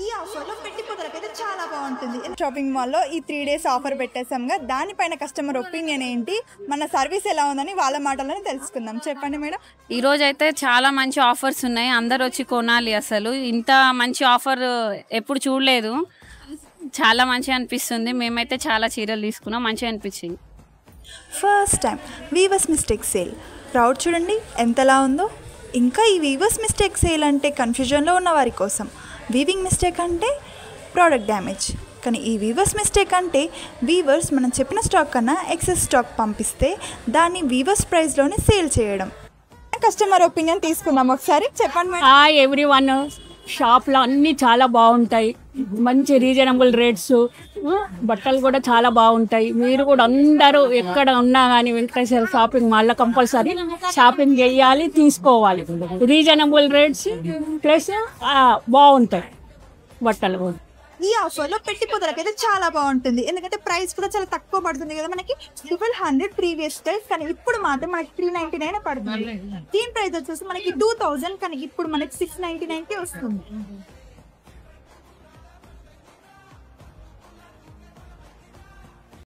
ఈ ఆఫర్లో పెట్టిపోతలకైతే చాలా బాగుంటుంది. షాపింగ్ మాల్లో ఈ 3 days ఆఫర్ పెట్టేసాంగా, దానిపైన కస్టమర్ ఒపీనియన్ ఏంటి, మన సర్వీస్ ఎలా ఉందని వాళ్ళ మాటలను తెలుసుకుందాం. చెప్పండి మేడం. ఈరోజు అయితే చాలా మంచి ఆఫర్స్ ఉన్నాయి, అందరు వచ్చి కొనాలి. అసలు ఇంత మంచి ఆఫర్ ఎప్పుడు చూడలేదు, చాలా మంచిగా అనిపిస్తుంది. మేమైతే చాలా చీరలు తీసుకున్నాం, మంచిగా అనిపించింది. First time weavers mistake sale. Crowd చూడండి ఎంతలా ఉందో. ఇంకా ఈ వీవర్స్ మిస్టేక్ సేల్ అంటే కన్ఫ్యూజన్లో ఉన్న వారి కోసం. వీవింగ్ మిస్టేక్ అంటే ప్రోడక్ట్ డ్యామేజ్, కానీ ఈ వీవర్స్ మిస్టేక్ అంటే వీవర్స్ మనం చెప్పిన స్టాక్ కన్నా ఎక్సెస్ స్టాక్ పంపిస్తే దాన్ని వీవర్స్ ప్రైస్లోనే సేల్ చేయడం. కస్టమర్ ఒపీనియన్ తీసుకుందాం ఒకసారి. చెప్పండి మేడం. ఎవ్రీవన్, షాప్లో అన్నీ చాలా బాగుంటాయి, మంచి రీజనబుల్ రేట్స్, బట్టలు కూడా చాలా బాగుంటాయి. మీరు కూడా అందరూ ఎక్కడ ఉన్నా కానీ వెంకటేశ్వర షాపింగ్ మాల్లో కంపల్సరీ షాపింగ్ చేయాలి, తీసుకోవాలి. రీజనబుల్ రేట్స్ ప్లస్ బాగుంటాయి బట్టలు కూడా. ఈ ఆఫర్లో పెట్టిపోతలకైతే చాలా బాగుంటుంది, ఎందుకంటే ప్రైస్ కూడా చాలా తక్కువ పడుతుంది కదా మనకి. 1200 ప్రీవియస్ ప్రైస్, కానీ ఇప్పుడు మాత్రం మనకి 399 పడుతుంది. దీని ప్రైస్ వచ్చేసి మనకి 2000, కానీ ఇప్పుడు మనకి 699కి వస్తుంది.